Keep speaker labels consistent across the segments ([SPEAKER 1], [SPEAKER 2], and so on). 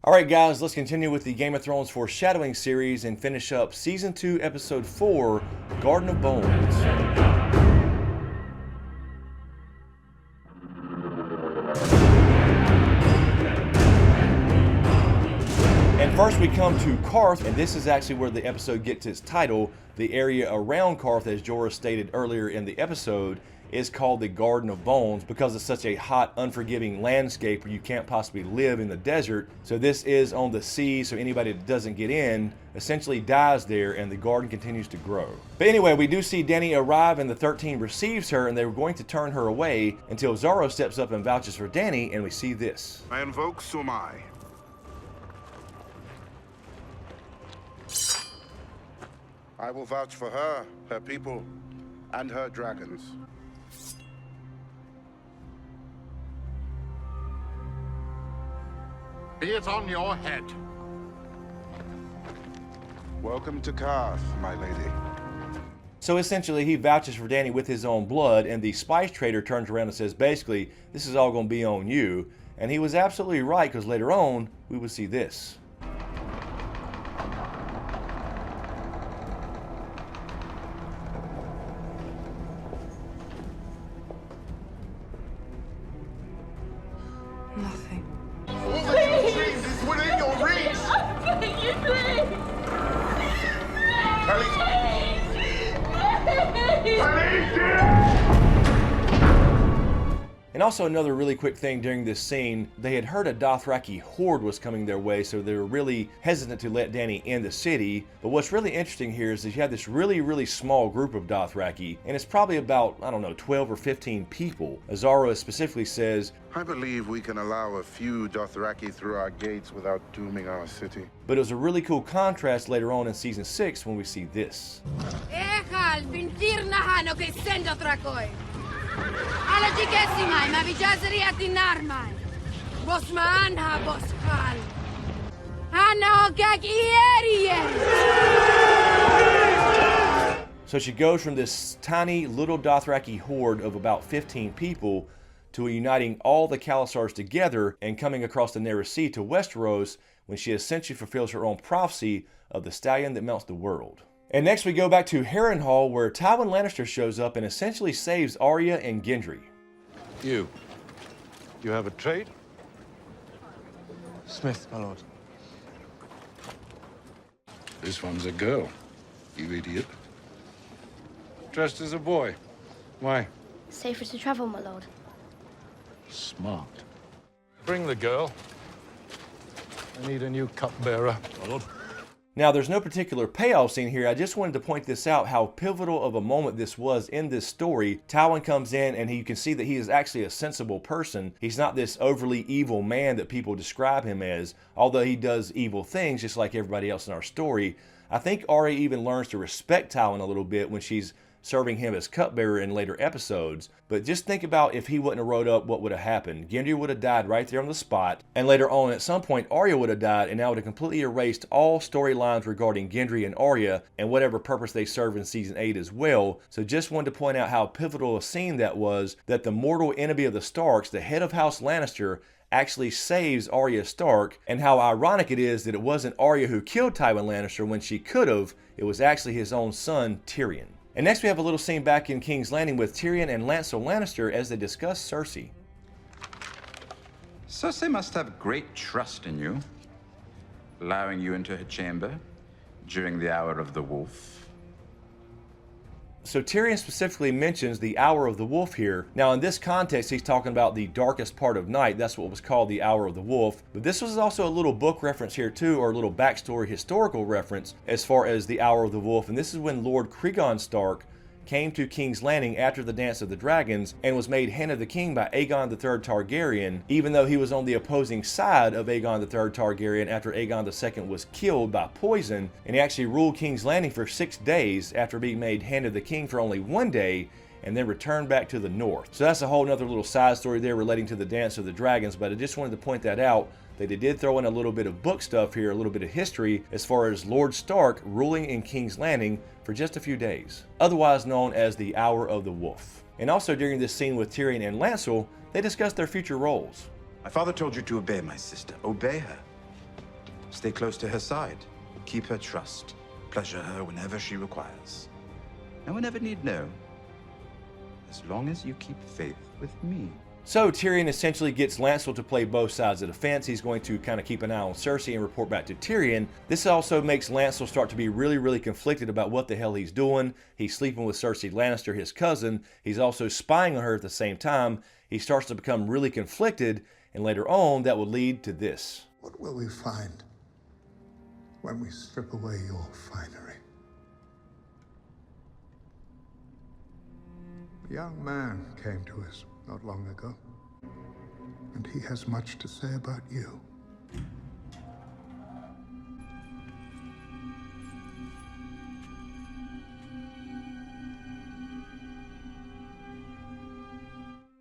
[SPEAKER 1] Alright guys, let's continue with the Game of Thrones Foreshadowing series and finish up Season 2, Episode 4, Garden of Bones. And first we come to Qarth, and this is actually where the episode gets its title. The area around Qarth, as Jorah stated earlier in the episode, is called the Garden of Bones because it's such a hot, unforgiving landscape where you can't possibly live in the desert. So this is on the sea, so anybody that doesn't get in essentially dies there, and the garden continues to grow. But anyway, we do see Dany arrive, and the 13 receives her, and they were going to turn her away until Xaro steps up and vouches for Dany, and we see this.
[SPEAKER 2] I invoke Sumai. I will vouch for her, her people, and her dragons.
[SPEAKER 3] Be it on your head.
[SPEAKER 2] Welcome to Qarth, my lady.
[SPEAKER 1] So essentially he vouches for Dany with his own blood, and the spice trader turns around and says basically, this is all going to be on you. And he was absolutely right, because later on we would see this.
[SPEAKER 4] Nothing.
[SPEAKER 3] It's within your reach!
[SPEAKER 4] Thank you, please!
[SPEAKER 1] And also another really quick thing during this scene, they had heard a Dothraki horde was coming their way, so they were really hesitant to let Dany in the city. But what's really interesting here is that you have this really small group of Dothraki, and it's probably about, I don't know, 12 or 15 people. Xaro specifically says,
[SPEAKER 2] I believe we can allow a few Dothraki through our gates without dooming our city.
[SPEAKER 1] but it was a really cool contrast later on in Season 6 when we see this. So she goes from this tiny little Dothraki horde of about 15 people to uniting all the Khalasars together and coming across the Narrow Sea to Westeros when she essentially fulfills her own prophecy of the stallion that melts the world. And next we go back to Harrenhal, where Tywin Lannister shows up and essentially saves Arya and Gendry.
[SPEAKER 5] You have a trade?
[SPEAKER 6] Smith, my lord.
[SPEAKER 2] This one's a girl, you idiot.
[SPEAKER 5] Dressed as a boy. Why?
[SPEAKER 7] Safer to travel, my lord.
[SPEAKER 5] Smart. Bring the girl. I need a new cupbearer, my lord.
[SPEAKER 1] Now, there's no particular payoff scene here. I just wanted to point this out, how pivotal of a moment this was in this story. Tywin comes in and you can see that he is actually a sensible person. He's not this overly evil man that people describe him as, although he does evil things just like everybody else in our story. I think Arya even learns to respect Tywin a little bit when she's serving him as cupbearer in later episodes. But just think about if he wouldn't have rode up, what would have happened. Gendry would have died right there on the spot, and later on at some point Arya would have died, and that would have completely erased all storylines regarding Gendry and Arya and whatever purpose they serve in Season 8 as well. So just wanted to point out how pivotal a scene that was, that the mortal enemy of the Starks, the head of House Lannister, actually saves Arya Stark, and how ironic it is that it wasn't Arya who killed Tywin Lannister when she could have. It was actually his own son, Tyrion. And next we have a little scene back in King's Landing with Tyrion and Lancel Lannister as they discuss Cersei.
[SPEAKER 8] Cersei must have great trust in you, allowing you into her chamber during the hour of the wolf.
[SPEAKER 1] So Tyrion specifically mentions the Hour of the Wolf here. Now in this context, he's talking about the darkest part of night. That's what was called the Hour of the Wolf. But this was also a little book reference here too, or a little backstory historical reference as far as the Hour of the Wolf. And this is when Lord Cregan Stark came to King's Landing after the Dance of the Dragons and was made Hand of the King by Aegon III Targaryen, even though he was on the opposing side of Aegon III Targaryen after Aegon II was killed by poison, and he actually ruled King's Landing for 6 days after being made Hand of the King for only 1 day, and then returned back to the north. So that's a whole nother little side story there relating to the Dance of the Dragons, but I just wanted to point that out, that they did throw in a little bit of book stuff here, a little bit of history as far as Lord Stark ruling in King's Landing for just a few days, otherwise known as the Hour of the Wolf. And also during this scene with Tyrion and Lancel, they discussed their future roles.
[SPEAKER 8] My father told you to obey my sister. Obey her. Stay close to her side. Keep her trust. Pleasure her whenever she requires. No one ever need know. As long as you keep faith with me.
[SPEAKER 1] So Tyrion essentially gets Lancel to play both sides of the fence. He's going to kind of keep an eye on Cersei and report back to Tyrion. This also makes Lancel start to be really conflicted about what the hell he's doing. He's sleeping with Cersei Lannister, his cousin. He's also spying on her at the same time. He starts to become really conflicted, and later on that will lead to this.
[SPEAKER 6] What will we find when we strip away your finery? A young man came to us not long ago, and he has much to say about you.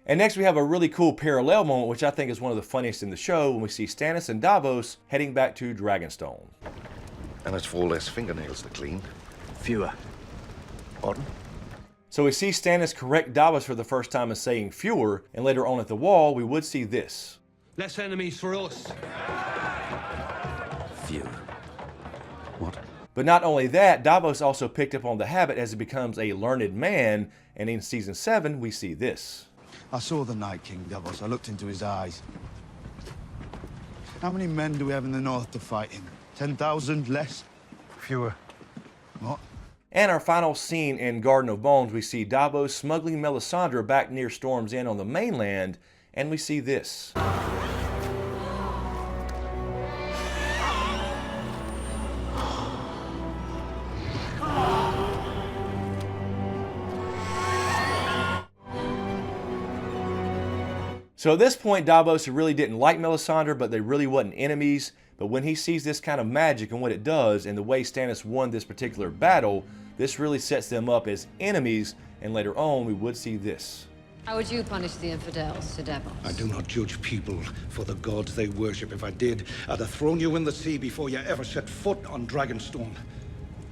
[SPEAKER 1] And next we have a really cool parallel moment, which I think is one of the funniest in the show, when we see Stannis and Davos heading back to Dragonstone.
[SPEAKER 9] And it's 4 less fingernails to clean. Fewer. Pardon?
[SPEAKER 1] So we see Stannis correct Davos for the first time as saying fewer, and later on at the wall we would see this.
[SPEAKER 10] Less enemies for us.
[SPEAKER 9] Fewer. What?
[SPEAKER 1] But not only that, Davos also picked up on the habit as he becomes a learned man, and in season 7 we see this.
[SPEAKER 11] I saw the Night King, Davos. I looked into his eyes. How many men do we have in the north to fight him? 10,000 less?
[SPEAKER 5] Fewer.
[SPEAKER 11] What?
[SPEAKER 1] And our final scene in Garden of Bones, we see Davos smuggling Melisandre back near Storm's End on the mainland, and we see this. So at this point, Davos really didn't like Melisandre, but they really wasn't enemies. But when he sees this kind of magic and what it does, and the way Stannis won this particular battle, this really sets them up as enemies, and later on we would see this.
[SPEAKER 12] How would you punish the infidels, Sir Davos?
[SPEAKER 13] I do not judge people for the gods they worship. If I did, I'd have thrown you in the sea before you ever set foot on Dragonstone.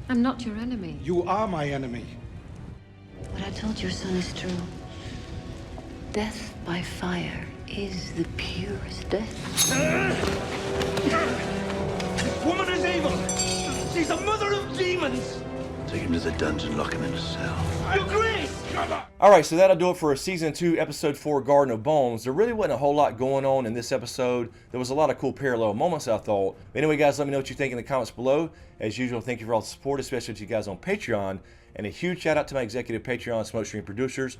[SPEAKER 12] I'm not your enemy.
[SPEAKER 13] You are my enemy.
[SPEAKER 14] What I told your son is true. Death by fire is the purest death.
[SPEAKER 13] This woman is evil! She's a mother of demons!
[SPEAKER 9] Take him to the dungeon, lock him in a cell.
[SPEAKER 13] Your Grace!
[SPEAKER 1] Alright, so that'll do it for Season 2, Episode 4, Garden of Bones. There really wasn't a whole lot going on in this episode. There was a lot of cool parallel moments, I thought. Anyway, guys, let me know what you think in the comments below. As usual, thank you for all the support, especially to you guys on Patreon. And a huge shout out to my executive Patreon SmokeScreen producers,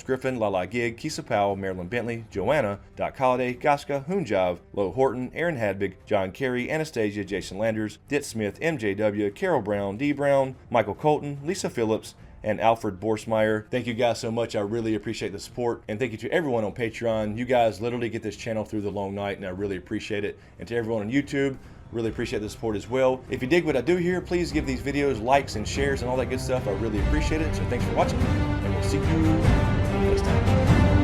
[SPEAKER 1] Griffin, Lala Gig, Kisa Powell, Marylin Bentley, Joanna, Doc Holliday, Goska, HoonJive, Horton, Erin Habig, John Carey, Anastasia, Jason Landers, DTizSmith, MJW, Carole Brown, D Brown, Michael Colton, Lisa Phillips, and Alfred Borstmayer. Thank you guys so much. I really appreciate the support. And thank you to everyone on Patreon. You guys literally get this channel through the long night, and I really appreciate it. And to everyone on YouTube, really appreciate the support as well. If you dig what I do here, please give these videos likes and shares and all that good stuff. I really appreciate it. So thanks for watching, and we'll see you next time.